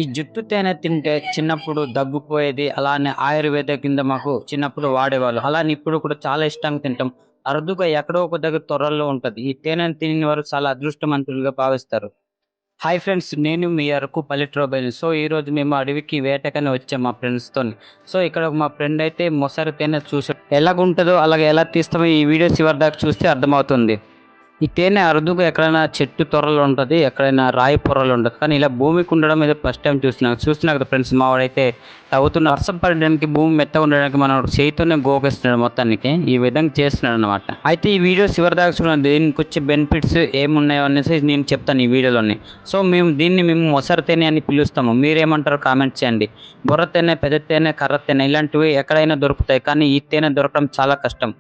ఈ జుట్టు తేనె తింటే చిన్నప్పుడు దగ్గుపోయేది. అలానే ఆయుర్వేద కింద మాకు చిన్నప్పుడు వాడేవాళ్ళు. అలానే ఇప్పుడు కూడా చాలా ఇష్టంగా తింటాం. అరుదుగా ఎక్కడో ఒక దగ్గర తొర్రల్లో ఉంటది. ఈ తేనెను తినని వారు చాలా అదృష్టవంతులుగా భావిస్తారు. Hi friends. నేను మీ అరకు పల్లెటూరు. సో, ఈరోజు మేము అడవికి వేటకని వచ్చాం మా ఫ్రెండ్స్‌తోని. సో, ఇక్కడ మా ఫ్రెండ్ అయితే మొసలి తేనె చూసాడు. ఎలాగుంటదో అలాగే ఎలా తీస్తామో ఈ వీడియో చివరి దాకా చూస్తే అర్థమవుతుంది. ఈ తేనె అరుదుగా ఎక్కడైనా చెట్టు తొర్రలో ఉంటది. ఎక్కడైనా రాయి పొరలో ఉంటది. కానీ ఇలా భూమికి ఉండడం ఇదే ఫస్ట్ టైమ్ చూస్తున్నాను. చూస్తున్నారు కదా ఫ్రెండ్స్, మా వాడైతే తవ్వుతున్న వర్షం పడడానికి భూమి మెత్తగా ఉండడానికి మనం చేయితోనే గోకేస్తున్నాడు మొత్తానికి. ఈ విధంగా చేస్తున్నాడనమాట. అయితే ఈ వీడియో చివరిదాకా చూడండి. దీనికొచ్చే బెనిఫిట్స్ ఏమున్నాయో అనేసి నేను చెప్తాను ఈ వీడియోలోని. సో, దీన్ని మేము మొసరి తేనె అని పిలుస్తాము. మీరేమంటారో కామెంట్ చేయండి. బుర్ర తేనె, పెద్ద తేనె, కర్ర తేనె ఇలాంటివి ఎక్కడైనా దొరుకుతాయి. కానీ ఈ తేనె దొరకడం చాలా కష్టం.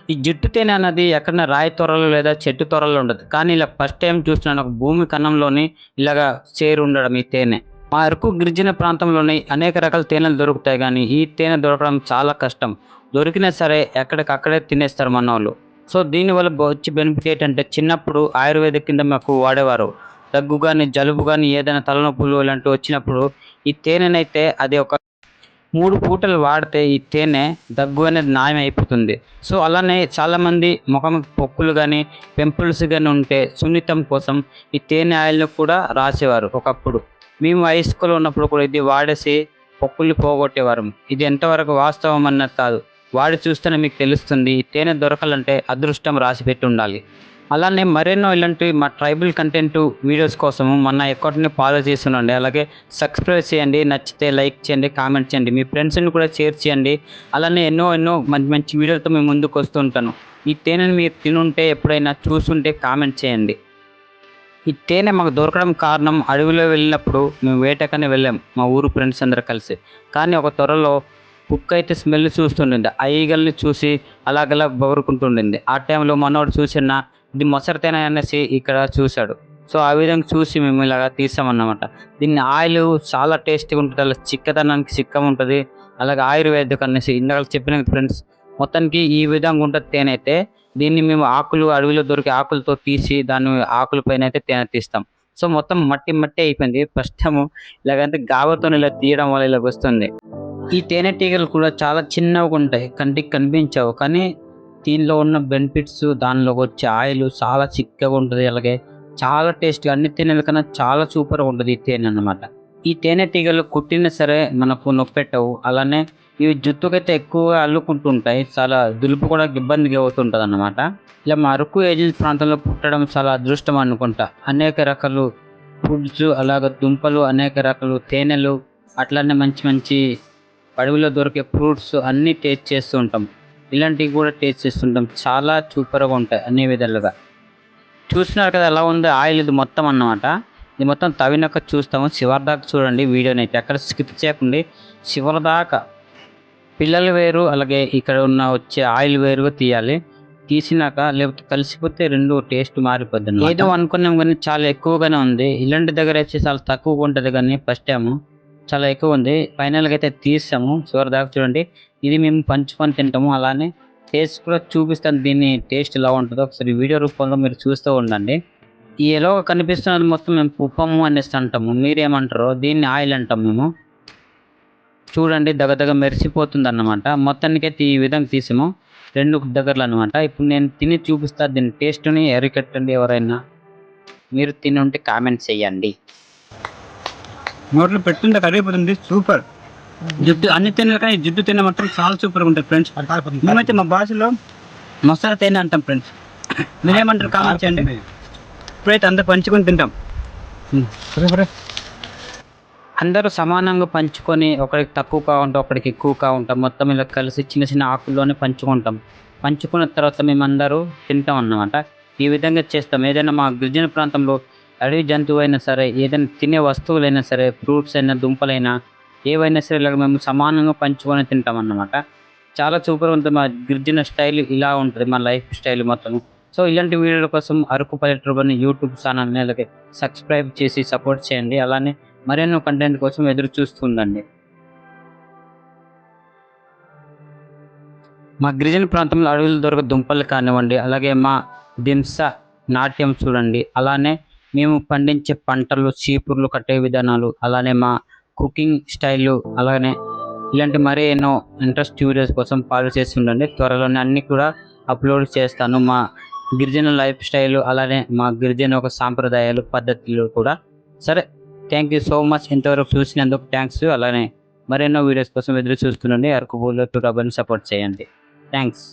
ఈ జిట్టు తేనె అన్నది ఎక్కడైనా రాయి తొర్రలో లేదా చెట్టు తొర్రలో ఉండదు. కానీ ఇలా ఫస్ట్ టైమ్ చూస్తున్నాను. ఒక భూమి కన్నంలోని ఇలాగా చేరి ఉండడం ఈ తేనె. మా అరకు గిరిజన ప్రాంతంలోని అనేక రకాల తేనెలు దొరుకుతాయి. కానీ ఈ తేనె దొరకడం చాలా కష్టం. దొరికినా సరే ఎక్కడికక్కడే తినేస్తారు మనోళ్ళు. సో, దీనివల్ల వచ్చే బెనిఫిట్ ఏంటంటే చిన్నప్పుడు ఆయుర్వేదిక్ కింద మాకు వాడేవారు. దగ్గు గాని, జలుబు గాని, ఏదైనా తలనొప్పులు ఇలాంటివి వచ్చినప్పుడు ఈ తేనెనైతే అది ఒక 3 పూటలు వాడితే ఈ తేనె దగ్గు అనేది నయం అయిపోతుంది. సో, అలానే చాలామంది మొఖంకి పొక్కులు గాని, పింపుల్స్ గాని ఉంటే సున్నితం కోసం ఈ తేనె ఆయిల్‌ని కూడా రాసేవారు ఒకప్పుడు. మేము హై స్కూల్‌లో ఉన్నప్పుడు కూడా ఇది వాడేసి పొక్కుల్ని పోగొట్టేవారం. ఇది ఎంతవరకు వాస్తవం అన్నది కాదు. వాడి చూస్తేనే మీకు తెలుస్తుంది. ఈ తేనె దొరకాలంటే అదృష్టం రాసిపెట్టి ఉండాలి. అలానే మరెన్నో ఇలాంటి మా ట్రైబల్ కంటెంట్ వీడియోస్ కోసము మన అకౌంట్‌ని ఫాలో చేస్తుండండి. అలాగే సబ్స్క్రైబ్ చేయండి. నచ్చితే లైక్ చేయండి, కామెంట్ చేయండి. మీ ఫ్రెండ్స్‌ని కూడా షేర్ చేయండి. అలానే ఎన్నో మంచి మంచి వీడియోలతో మేము ముందుకొస్తూ ఉంటాను. ఈ తేనెని మీరు తినుంటే ఎప్పుడైనా చూసుంటే కామెంట్ చేయండి. ఈ తేనె మాకు దొరకడం కారణం అడవిలో వెళ్ళినప్పుడు మేము వేటకని వెళ్ళాం. మా ఊరు ఫ్రెండ్స్ అందరూ కలిసి. కానీ ఒక తొర్రలో కుక్క అయితే స్మెల్ చూస్తుండింది. ఆ ఈగల్ని చూసి అలాగలా బొరుకుంటుండింది. ఆ టైంలో మనోడు చూసిన ఇది మొసరి తేనె అనేసి ఇక్కడ చూసాడు. సో, ఆ విధంగా చూసి మేము ఇలాగ తీసామన్నమాట. దీన్ని ఆయిలు చాలా టేస్టీగా ఉంటది. అలా చిక్కదనానికి చిక్కగుంటది. అలాగే ఆయుర్వేదిక్ అనేసి ఇందాక చెప్పిన ఫ్రెండ్స్. మొత్తానికి ఈ విధంగా ఉంటది తేనె అయితే. దీన్ని మేము ఆకులు అడవిలో దొరికే ఆకులతో తీసి దాన్ని ఆకుల పైనైతే తేనె తీస్తాం. సో, మొత్తం మట్టి మట్టే అయిపోయింది. ఫస్ట్ టైము ఇలాగంటే గాబతోని ఇలా తీయడం వల్ల ఇలాగొస్తుంది. ఈ తేనెటీగలు కూడా చాలా చిన్నగుంటాయి. కంటికి కనిపించవు. కానీ దీనిలో ఉన్న బెనిఫిట్స్, దానిలో వచ్చే ఆయిలు చాలా చిక్కగుంటది. అలాగే చాలా టేస్ట్‌గా అన్ని తేనెల కన్నా చాలా సూపర్‌గా ఉంటది ఈ తేనె అన్నమాట. ఈ తేనెటీగలు కుట్టినా సరే మనకు నొప్పెట్టవు. అలానే ఇవి జుట్టుకైతే ఎక్కువగా అల్లుకుంటూ ఉంటాయి. చాలా దులుపు కూడా ఇబ్బందిగా అవుతుంటదన్నమాట. ఇలా మా అరకు ఏజెన్సీ ప్రాంతంలో పుట్టడం చాలా అదృష్టం అనుకుంటా. అనేక రకాలు ఫుడ్స్, అలాగే దుంపలు, అనేక రకాలు తేనెలు, అట్లనే మంచి మంచి అడవిలో దొరికే ఫ్రూట్స్ అన్నీ టేస్ట్ చేస్తూ ఉంటాం. ఇలాంటివి కూడా టేస్ట్ చేస్తుంటాం. చాలా సూపర్‌గా ఉంటాయి అన్ని విధాలుగా. చూస్తున్నారు కదా ఎలా ఉందో ఆయిల్ ఇది మొత్తం అన్నమాట. ఇది మొత్తం తవ్వినాక చూస్తాము. చివరిదాకా చూడండి వీడియోనైతే. ఎక్కడ స్కిప్ చేయకండి. చివరిదాకా. పిల్లలు వేరు, అలాగే ఇక్కడ ఉన్న వచ్చే ఆయిల్ వేరుగా తీయాలి. తీసినాక లేకపోతే కలిసిపోతే 2 టేస్ట్ మారిపోద్దన్నమాట. ఏదో అనుకున్నాం గానీ చాలా ఎక్కువగానే ఉంది. ఇలాంటి దగ్గరైతే చాలా తక్కువగా ఉంటది గానీ ఫస్ట్ టైము చాలా ఎక్కువుంది. ఫైనల్‌గా అయితే తీసాము. చివరిదాకా చూడండి. ఇది మేము పంచుకొని తింటాము. అలానే టేస్ట్ కూడా చూపిస్తాను. దీన్ని టేస్ట్ ఎలా ఉంటదో ఒకసారి వీడియో రూపంలో మీరు చూస్తూ ఉండండి. ఈ ఎలాగో కనిపిస్తున్నది మొత్తం మేము పుప్పము అనేసి అంటాము. మీరేమంటారో? దీన్ని ఆయిల్ అంటాం మేము. చూడండి దగదగ మెరిసిపోతుందన్నమాట. మొత్తానికైతే ఈ విధంగా తీసాము. 2 దగ్గరలో అన్నమాట. ఇప్పుడు నేను తిని చూపిస్తా. దీని టేస్ట్‌ని అరికట్టండి ఎవరైనా. మీరు తిని ఉంటే కామెంట్ చేయండి. నోట్లో పెట్టుంటే కరిగిపోతుంది. సూపర్. జిడ్డు అన్ని తేనెల కానీ జిడ్డు తేనె మాత్రం చాలా సూపర్‌గా ఉంటుంది ఫ్రెండ్స్. మేమైతే మా భాషలో మసాలా తేనె అంటాం ఫ్రెండ్స్. మీరేమంటారు కామెంట్ చేయండి. ఇప్పుడైతే అందరూ పంచుకొని తింటాం. అందరూ సమానంగా పంచుకొని ఒకరికి తక్కువగా ఉంటాం, ఒకరికి ఎక్కువగా ఉంటాం. మొత్తం ఇలా కలిసి చిన్న చిన్న ఆకుల్లోనే పంచుకుంటాం. పంచుకున్న తర్వాత మేమందరూ తింటాం అన్నమాట. ఈ విధంగా చేస్తాం. ఏదైనా మా గిరిజన ప్రాంతంలో అడవి జంతువైనా సరే, ఏదైనా తినే వస్తువులైనా సరే, ఫ్రూట్స్ అయినా, దుంపలైనా ఏవైనా సరే ఇలాగ మేము సమానంగా పంచుకొని తింటాం అన్నమాట. చాలా సూపర్‌గా ఉంటుంది. మా గిరిజన స్టైల్ ఇలా ఉంటది. మా లైఫ్ స్టైల్ మొత్తం. సో, ఇలాంటి వీడియోల కోసం అరకు పల్లెటూరు అని యూట్యూబ్ ఛానల్‌ని అలాగే సబ్స్క్రైబ్ చేసి సపోర్ట్ చేయండి. అలానే మరెన్నో కంటెంట్ కోసం ఎదురు చూస్తుండండి. మా గిరిజన ప్రాంతంలో అడవుల్లో దొరికే దుంపలు కానివ్వండి, అలాగే మా దింస నాట్యం చూడండి. అలానే మేము పండించే పంటలు, చీపుర్లు కట్టే విధానాలు, అలానే మా కుకింగ్ స్టైల్, అలానే ఇలాంటి మరీ ఎన్నో ఇంట్రెస్ట్ వీడియోస్ కోసం ఫాలో చేస్తుండండి. త్వరలోనే అన్ని కూడా అప్లోడ్ చేస్తాను. మా గిరిజన లైఫ్ స్టైల్, అలానే మా గిరిజన ఒక సాంప్రదాయాలు, పద్ధతులు కూడా. సరే, థ్యాంక్ యూ సో మచ్. ఇంతవరకు చూసినందుకు థ్యాంక్స్. అలానే మరెన్నో వీడియోస్ కోసం ఎదురు చూస్తుండండి. అరకు బుల్లో 2 సపోర్ట్ చేయండి. థ్యాంక్స్.